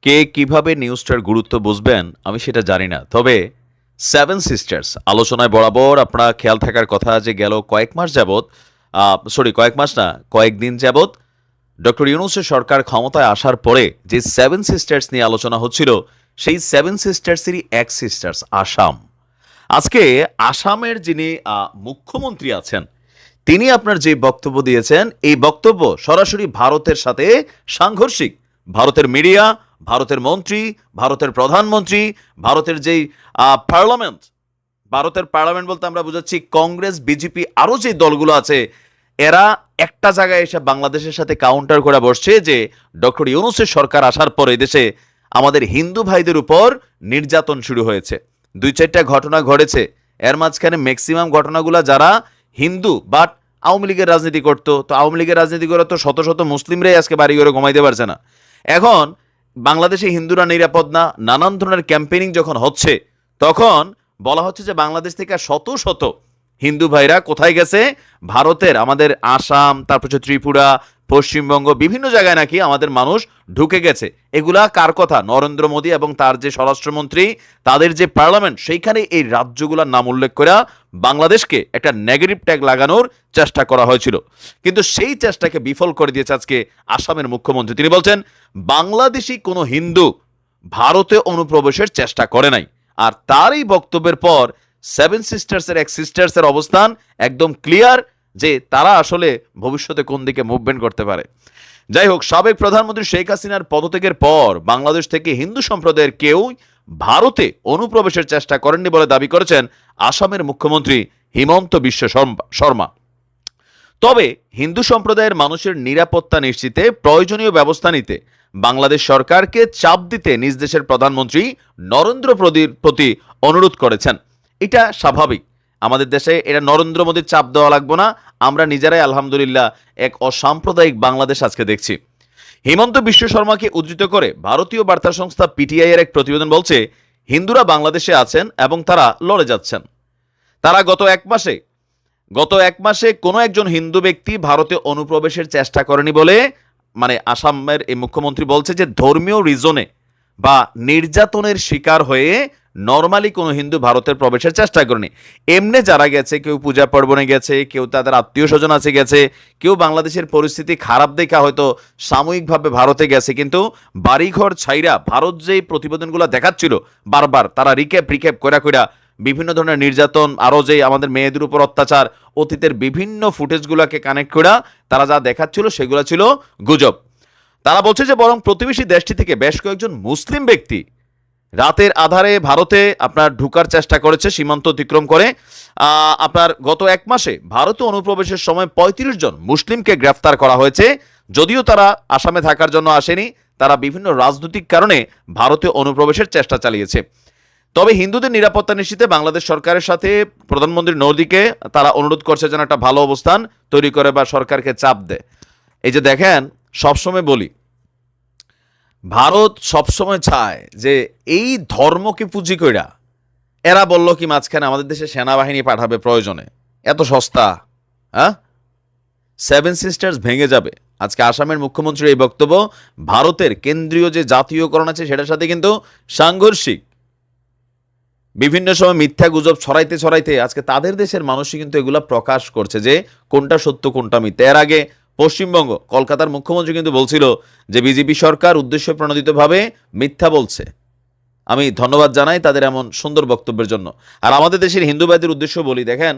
কে কিভাবে নিউজটার গুরুত্ব বুঝবেন আমি সেটা জানি না, তবে সেভেন সিস্টার্স আলোচনায় বরাবর আপনারা খেয়াল থাকার কথা যে গেল কয়েক মাস যাবৎ, কয়েক মাস না, কয়েকদিন যাবৎ ডক্টর ইউনূসের সরকার ক্ষমতায় আসার পরে যে সেভেন সিস্টার্স নিয়ে আলোচনা হচ্ছিল, সেই সেভেন সিস্টার্সেরই এক সিস্টার্স আসাম। আজকে আসামের যিনি মুখ্যমন্ত্রী আছেন, তিনি আপনার যে বক্তব্য দিয়েছেন, এই বক্তব্য সরাসরি ভারতের সাথে সাংঘর্ষিক। ভারতের মিডিয়া, ভারতের মন্ত্রী, ভারতের প্রধানমন্ত্রী, ভারতের যেই পার্লামেন্ট, ভারতের পার্লামেন্ট বলতে আমরা বুঝাচ্ছি কংগ্রেস, বিজেপি, আরও যে দলগুলো আছে, এরা একটা জায়গায় এসে বাংলাদেশের সাথে কাউন্টার করে বসছে যে ডক্টর ইউনূসের সরকার আসার পরে দেশে আমাদের হিন্দু ভাইদের উপর নির্যাতন শুরু হয়েছে। দুই চারটা ঘটনা ঘটেছে, এর মাঝখানে ম্যাক্সিমাম ঘটনাগুলো যারা হিন্দু বাট আওয়ামী লীগের রাজনীতি করতো, তো আওয়ামী লীগের রাজনীতি করে তো শত শত মুসলিমরাই আজকে বাড়ি ঘরে ঘুমাইতে পারছে না। এখন বাংলাদেশে হিন্দুরা নিরাপদ না, নানান ধরনের ক্যাম্পেইনিং যখন হচ্ছে, তখন বলা হচ্ছে যে বাংলাদেশ থেকে শত শত হিন্দু ভাইরা কোথায় গেছে, ভারতের আমাদের আসাম, তারপর হচ্ছে ত্রিপুরা, পশ্চিমবঙ্গ, বিভিন্ন জায়গায় নাকি আমাদের মানুষ ঢুকে গেছে। এগুলা কার কথা? নরেন্দ্র মোদী এবং তার যে স্বরাষ্ট্রমন্ত্রী, তাদের যে পার্লামেন্ট, সেইখানে এই রাজ্যগুলোর নাম উল্লেখ করে বাংলাদেশকে একটা নেগেটিভ ট্যাগ লাগানোর চেষ্টা করা হয়েছিল, কিন্তু সেই চেষ্টাকে বিফল করে দিয়েছে আজকে আসামের মুখ্যমন্ত্রী। তিনি বলছেন বাংলাদেশি কোনো হিন্দু ভারতে অনুপ্রবেশের চেষ্টা করে নাই। আর তার এই বক্তব্যের পর সেভেন সিস্টার্সের এক সিস্টার্সের অবস্থান একদম ক্লিয়ার যে তারা আসলে ভবিষ্যতে কোন দিকে মুভমেন্ট করতে পারে। যাই হোক, সাবেক প্রধানমন্ত্রী শেখ হাসিনার পদত্যাগের পর বাংলাদেশ থেকে হিন্দু সম্প্রদায়ের কেউ ভারতে অনুপ্রবেশের চেষ্টা করেননি বলে দাবি করেছেন আসামের মুখ্যমন্ত্রী হিমন্ত বিশ্ব শর্মা। তবে হিন্দু সম্প্রদায়ের মানুষের নিরাপত্তা নিশ্চিতে প্রয়োজনীয় ব্যবস্থা নিতে বাংলাদেশ সরকারকে চাপ দিতে নিজ দেশের প্রধানমন্ত্রী নরেন্দ্র মোদীর প্রতি অনুরোধ করেছেন। এটা স্বাভাবিক, আমাদের দেশে এটা নরেন্দ্র মোদীর চাপ দেওয়া লাগবে না, আমরা নিজেরাই আলহামদুলিল্লাহ এক অসাম্প্রদায়িক বাংলাদেশ আজকে দেখছি। হিমন্ত বিশ্ব শর্মাকে উদ্ধৃত করে ভারতীয় বার্তা সংস্থা পিটিআই এর এক প্রতিবেদন বলছে, হিন্দুরা বাংলাদেশে আছেন এবং তারা লড়ে যাচ্ছেন। তারা গত এক মাসে কোনো একজন হিন্দু ব্যক্তি ভারতে অনুপ্রবেশের চেষ্টা করেনি বলে আসামের এই মুখ্যমন্ত্রী বলছে যে ধর্মীয় রিজনে বা নির্যাতনের শিকার হয়ে নর্মালি কোনো হিন্দু ভারতের প্রবেশের চেষ্টা করেনি। এমনি যারা গেছে, কেউ পূজা পার্বণে গেছে, কেউ তাদের আত্মীয় স্বজন আছে গেছে, কেউ বাংলাদেশের পরিস্থিতি খারাপ দেখা হয়তো সাময়িকভাবে ভারতে গেছে, কিন্তু বাড়িঘর ছাইরা ভারত যেই প্রতিবেদনগুলো দেখাচ্ছিল বারবার, তারা রিক্যাপ কইরা বিভিন্ন ধরনের নির্যাতন, আরও যে আমাদের মেয়েদের উপর অত্যাচার, অতীতের বিভিন্ন ফুটেজগুলোকে কানেক্ট করা তারা যা দেখাচ্ছিল সেগুলো ছিল গুজব। তারা বলছে যে বরং প্রতিবেশী দেশটি থেকে বেশ কয়েকজন মুসলিম ব্যক্তি রাতের আধারে ভারতে আপনার ঢুকার চেষ্টা করেছে সীমান্ত অতিক্রম করে। আপনার গত এক মাসে ভারতে অনুপ্রবেশের সময় ৩৫ জন মুসলিমকে গ্রেফতার করা হয়েছে। যদিও তারা আসামে থাকার জন্য আসেনি, তারা বিভিন্ন রাজনৈতিক কারণে ভারতে অনুপ্রবেশের চেষ্টা চালিয়েছে। তবে হিন্দুদের নিরাপত্তা নিশ্চিতে বাংলাদেশ সরকারের সাথে প্রধানমন্ত্রী মোদীকে তারা অনুরোধ করছে যেন একটা ভালো অবস্থান তৈরি করে বা সরকারকে চাপ দেয়। এই যে দেখেন, সবসময় বলি, ভারত সবসময় চায় যে এই ধর্মকে পুঁজি কইরা এরা বলল কি মাঝখানে আমাদের দেশে সেনাবাহিনী পাঠাবে প্রয়োজনে, এত সস্তা। হ্যাঁ, সেভেন সিস্টার্স ভেঙে যাবে। আজকে আসামের মুখ্যমন্ত্রীর এই বক্তব্য ভারতের কেন্দ্রীয় যে জাতীয়করণ আছে সেটার সাথে কিন্তু সাংঘর্ষিক। বিভিন্ন সময় মিথ্যা গুজব ছড়াইতে আজকে তাদের দেশের মানুষই কিন্তু এগুলা প্রকাশ করছে যে কোনটা সত্য কোনটা মিথ্যা। এর আগে পশ্চিমবঙ্গ, কলকাতার মুখ্যমন্ত্রী কিন্তু বলছিল যে বিজেপি সরকার উদ্দেশ্য প্রণোদিতভাবে মিথ্যা বলছে। আমি ধন্যবাদ জানাই তাদের এমন সুন্দর বক্তব্যের জন্য। আর আমাদের দেশের হিন্দু ভাইদের উদ্দেশ্য বলি, দেখেন,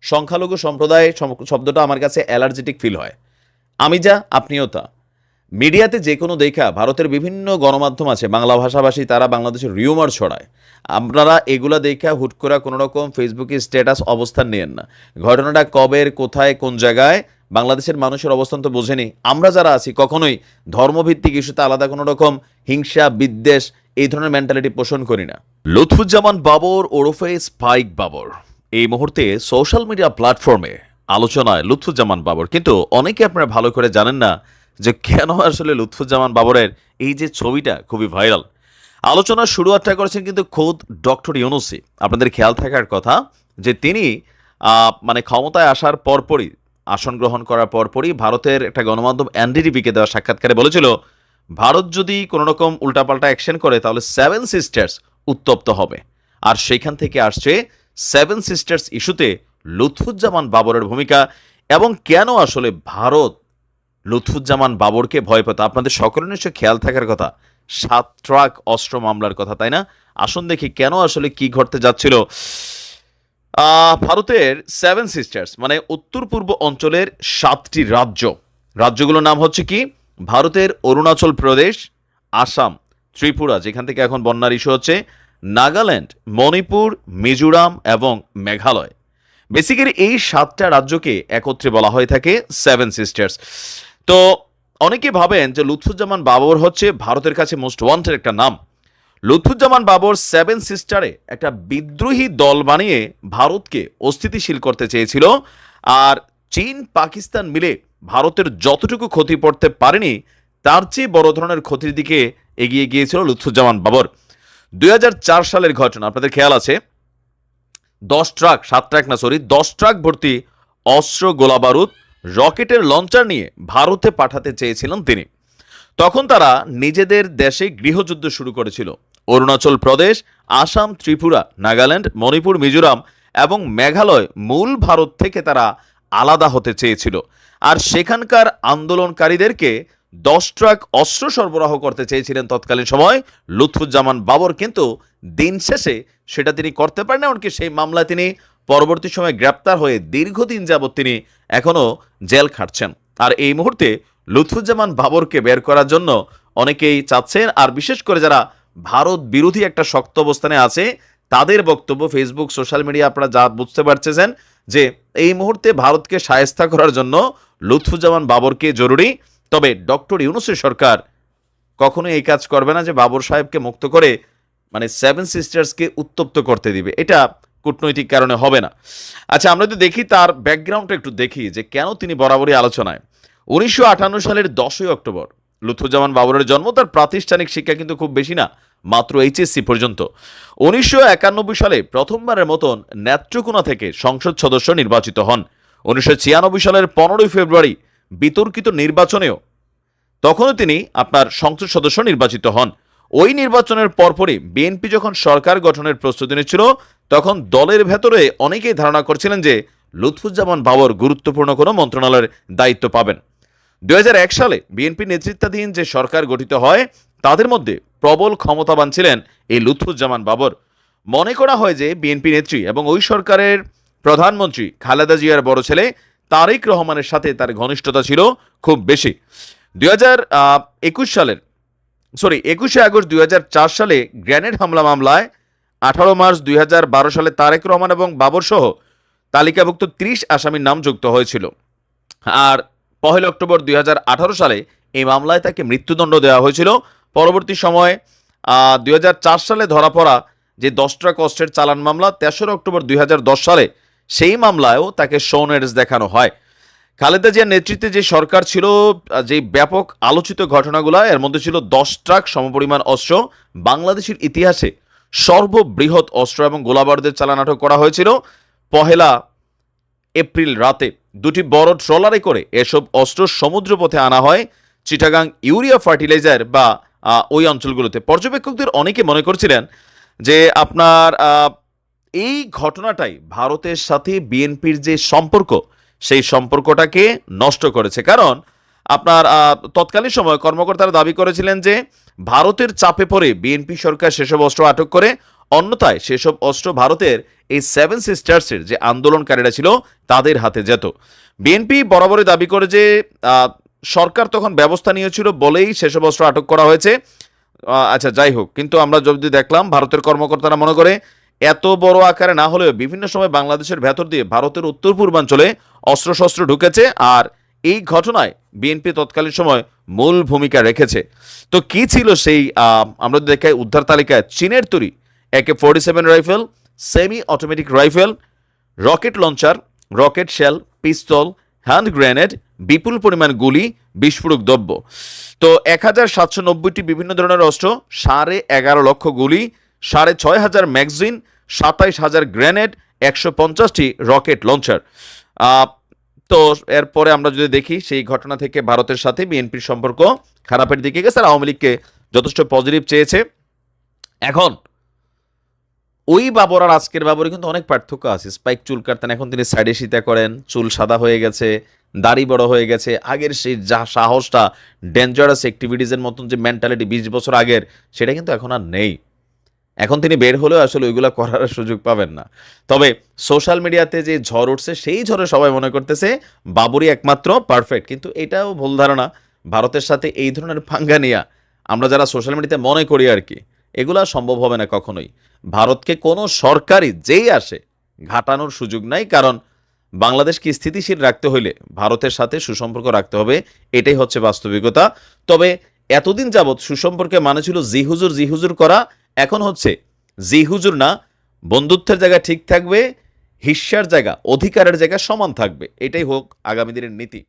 সংখ্যালঘু সম্প্রদায় শব্দটা আমার কাছে অ্যালার্জেটিক ফিল হয়। আমি যা, আপনিও তা। মিডিয়াতে যে কোনো দেখা, ভারতের বিভিন্ন গণমাধ্যম আছে বাংলা ভাষাভাষী, তারা বাংলাদেশের রিউমার ছড়ায়। আপনারা এগুলা দেখা হুট করে কোনো রকম ফেসবুকে স্ট্যাটাস অবস্থান নেন না। ঘটনাটা কবের, কোথায়, কোন জায়গায়, বাংলাদেশের মানুষের অবস্থান তো বোঝেনি। আমরা যারা আছি কখনোই ধর্মভিত্তিক ইস্যুতে আলাদা কোনো রকম হিংসা, বিদ্বেষ, এই ধরনের মেন্টালিটি পোষণ করি না। লুৎফুজ্জামান বাবর ওরফে স্পাইক বাবর এই মুহূর্তে সোশ্যাল মিডিয়া প্ল্যাটফর্মে আলোচনায় লুৎফুজ্জামান বাবর, কিন্তু অনেকে আপনারা ভালো করে জানেন না যে কেন আসলে লুৎফুজ্জামান বাবরের এই যে ছবিটা খুবই ভাইরাল। আলোচনার শুরুয়াতটা করেছেন কিন্তু খোদ ডক্টর ইউনূসই। আপনাদের খেয়াল থাকার কথা যে তিনি ক্ষমতায় আসার পরপরই, আসন গ্রহণ করার পরপরই ভারতের একটা গণমাধ্যম এনডিটিভিকে দেওয়া সাক্ষাৎকারে বলেছিল ভারত যদি কোনো রকম উল্টাপাল্টা অ্যাকশন করে তাহলে সেভেন সিস্টার্স উত্তপ্ত হবে। আর সেখান থেকে আসছে সেভেন সিস্টার্স ইস্যুতে লুৎফুজ্জামান বাবরের ভূমিকা এবং কেন আসলে ভারত লুৎফুজ্জামান বাবরকে ভয় পেত। আপনাদের সকলের নিশ্চয় খেয়াল থাকার কথা 7 ট্রাক অস্ত্র মামলার কথা, তাই না? আসুন দেখি কেন আসলে কি ঘটতে যাচ্ছিল। ভারতের সেভেন সিস্টার্স মানে উত্তর পূর্ব অঞ্চলের 7টি রাজ্যগুলোর নাম হচ্ছে কি? ভারতের অরুণাচল প্রদেশ, আসাম, ত্রিপুরা যেখান থেকে এখন বন্যার ইস্যু হচ্ছে, নাগাল্যান্ড, মণিপুর, মিজোরাম এবং মেঘালয়। বেসিক্যালি এই 7টা রাজ্যকে একত্রে বলা হয়ে থাকে সেভেন সিস্টার্স। তো অনেকে ভাবেন যে লুৎফুজ্জামান বাবর হচ্ছে ভারতের কাছে মোস্ট ওয়ান্টেড একটা নাম। লুৎফুজ্জামান বাবর সেভেন সিস্টারে একটা বিদ্রোহী দল বানিয়ে ভারতকে অস্থিতিশীল করতে চেয়েছিল। আর চীন পাকিস্তান মিলে ভারতের যতটুকু ক্ষতি পড়তে পারেনি তার চেয়ে বড় ধরনের ক্ষতির দিকে এগিয়ে গিয়েছিল লুৎফুজ্জামান বাবর। 2004 সালের ঘটনা আপনাদের খেয়াল আছে, 10 ট্রাক ভর্তি অস্ত্র, গোলাবারুদ, রকেটের লঞ্চার নিয়ে ভারতে পাঠাতে চেয়েছিলেন তিনি। তখন তারা নিজেদের দেশে গৃহযুদ্ধ শুরু করেছিল। অরুণাচল প্রদেশ, আসাম, ত্রিপুরা, নাগাল্যান্ড, মণিপুর, মিজোরাম এবং মেঘালয় মূল ভারত থেকে তারা আলাদা হতে চেয়েছিল। আর সেখানকার আন্দোলনকারীদেরকে 10 ট্রাক অস্ত্র সরবরাহ করতে চেয়েছিলেন তৎকালীন সময় লুৎফুজ্জামান বাবর, কিন্তু দিন শেষে সেটা তিনি করতে পারেন না। এমনকি সেই মামলায় তিনি পরবর্তী সময় গ্রেপ্তার হয়ে দীর্ঘদিন যাবৎ তিনি এখনও জেল খাটছেন। আর এই মুহূর্তে লুৎফুজ্জামান বাবরকে বের করার জন্য অনেকেই চাচ্ছেন। আর বিশেষ করে যারা ভারত বিরোধী একটা শক্ত অবস্থানে আছে তাদের বক্তব্য, ফেসবুক, সোশ্যাল মিডিয়া আপনারা যা বুঝতে পারছেন যে এই মুহূর্তে ভারতকে শায়েস্তা করার জন্য লুৎফুজ্জামান বাবরকে জরুরি। তবে ডক্টর ইউনূসের সরকার কখনোই এই কাজ করবে না যে বাবর সাহেবকে মুক্ত করে মানে সেভেন সিস্টার্সকে উত্তপ্ত করতে দিবে, এটা কূটনৈতিক কারণে হবে না। আচ্ছা, আমরা যদি দেখি তার ব্যাকগ্রাউন্ডটা একটু দেখি যে কেন তিনি বরাবরই আলোচনায়। 1958 সালের 10ই অক্টোবর লুৎফুজ্জামান বাবরের জন্ম। তার প্রাতিষ্ঠানিক শিক্ষা কিন্তু খুব বেশি না, মাত্র এইচএসসি পর্যন্ত। 1991 সালে প্রথমবারের মতন নেত্রকোনা থেকে সংসদ সদস্য নির্বাচিত হন। 1996 সালের 15ই ফেব্রুয়ারি বিতর্কিত নির্বাচনেও তখনও তিনি আপনার সংসদ সদস্য নির্বাচিত হন। ওই নির্বাচনের পরপরই বিএনপি যখন সরকার গঠনের প্রস্তুতি নিচ্ছিল তখন দলের ভেতরে অনেকেই ধারণা করছিলেন যে লুৎফুজ্জামান বাবর গুরুত্বপূর্ণ কোনো মন্ত্রণালয়ের দায়িত্ব পাবেন। 2001 সালে বিএনপি নেতৃত্বাধীন যে সরকার গঠিত হয় তাদের মধ্যে প্রবল ক্ষমতাবান ছিলেন এই লুৎফুজ্জামান বাবর। মনে করা হয় যে বিএনপি নেত্রী এবং ওই সরকারের প্রধানমন্ত্রী খালেদা জিয়ার বড় ছেলে তারেক রহমানের সাথে তার ঘনিষ্ঠতা ছিল খুব বেশি। 21শে আগস্ট 2004 সালে গ্রেনেড হামলা মামলায় 18 মার্চ 2012 সালে তারেক রহমান এবং বাবর সহ তালিকাভুক্ত 30 আসামির নাম যুক্ত হয়েছিল। আর 1 অক্টোবর 2018 সালে এই মামলায় তাকে মৃত্যুদণ্ড দেওয়া হয়েছিল। পরবর্তী সময়ে 2004 সালে ধরা পড়া যে 10 ট্রাক অস্ত্রের চালান মামলা 3 অক্টোবর 2010 সালে সেই মামলায়ও তাকে শো নোটিস দেখানো হয়। খালেদা জিয়ার নেতৃত্বে যে সরকার ছিল, যে ব্যাপক আলোচিত ঘটনাগুলো এর মধ্যে ছিল 10 ট্রাক সমপরিমাণ অস্ত্র, বাংলাদেশের ইতিহাসে সর্ববৃহৎ অস্ত্র এবং গোলাবারুদের চালান আটক করা হয়েছিল। 1 এপ্রিল রাতে 2টি বড় ট্রলারে করে এসব অস্ত্র সমুদ্রপথে আনা হয় চিটাগাং ইউরিয়া ফার্টিলাইজার বা ওই অঞ্চলগুলোতে। পর্যবেক্ষকদের অনেকে মনে করছিলেন যে আপনার এই ঘটনাটাই ভারতের সাথে বিএনপির যে সম্পর্ক সেই সম্পর্কটাকে নষ্ট করেছে। কারণ আপনার তৎকালীন সময় কর্মকর্তারা দাবি করেছিলেন যে ভারতের চাপে পড়ে বিএনপি সরকার সেসব অস্ত্র আটক করে, অন্যথায় সেসব অস্ত্র ভারতের এই সেভেন সিস্টার্সের যে আন্দোলনকারীরা ছিল তাদের হাতে যেত। বিএনপি বরাবরই দাবি করে যে সরকার তখন ব্যবস্থা নিয়েছিল বলেই সেসব অস্ত্র আটক করা হয়েছে। আচ্ছা, যাই হোক, কিন্তু আমরা যদি দেখলাম ভারতের কর্মকর্তারা মনে করে এত বড় আকারে না হলেও বিভিন্ন সময় বাংলাদেশের ভেতর দিয়ে ভারতের উত্তর পূর্বাঞ্চলে অস্ত্রশস্ত্র ঢুকেছে। আর এই ঘটনায় বিএনপি তৎকালীন সময় মূল ভূমিকা রেখেছে। তো কি ছিল সেই আমরা দেখাই উদ্ধার তালিকায় চীনের তৈরি AK-47 rifle, semi automatic rifle, rocket launcher, rocket shell, pistol, hand grenade, বিপুল পরিমাণ গুলি, বিস্ফোরক দ্রব্য। তো 1790টি বিভিন্ন ধরনের অস্ত্র, 11.5 লক্ষ গুলি, 6,500 ম্যাগাজিন, 27,000 গ্রেনেড, 150টি রকেট লঞ্চার। তো এরপরে আমরা যদি দেখি সেই ঘটনা থেকে ভারতের সাথে বিএনপির সম্পর্ক খারাপের দিকে গেছে, আর আওয়ামী লীগকে যথেষ্ট পজিটিভ চেয়েছে। এখন ওই বাবর আর আজকের বাবরে কিন্তু অনেক পার্থক্য আছে। স্পাইক চুল কাটতেন, এখন তিনি সাইডে সিতা করেন, চুল সাদা হয়ে গেছে, দাড়ি বড় হয়ে গেছে। আগের সেই যা সাহসটা, ডেঞ্জারাস অ্যাক্টিভিটিসের মতন যে মেন্টালিটি 20 বছর আগের, সেটা কিন্তু এখন আর নেই। এখন তিনি বের হলেও আসলে ওইগুলা করার সুযোগ পাবেন না। তবে সোশ্যাল মিডিয়াতে যে ঝড় উঠছে, সেই ঝড়ে সবাই মনে করতেছে বাবরই একমাত্র পারফেক্ট। কিন্তু এটাও ভুল ধারণা। ভারতের সাথে এই ধরনের পাঙ্গা নিয়া আমরা যারা সোশ্যাল মিডিয়াতে মনে করি আর কি, এগুলা সম্ভব হবে না কখনোই। ভারতকে কোনো সরকারই যেই আসে ঘাটানোর সুযোগ নাই। কারণ বাংলাদেশকে স্থিতিশীল রাখতে হইলে ভারতের সাথে সুসম্পর্ক রাখতে হবে, এটাই হচ্ছে বাস্তবিকতা। তবে এতদিন যাবৎ সুসম্পর্কে মানে ছিল জি হুজুর জি হুজুর করা, এখন হচ্ছে জি হুজুর না, বন্ধুত্বের জায়গা ঠিক থাকবে, হিস্যার জায়গা, অধিকারের জায়গা সমান থাকবে। এটাই হোক আগামী দিনের নীতি।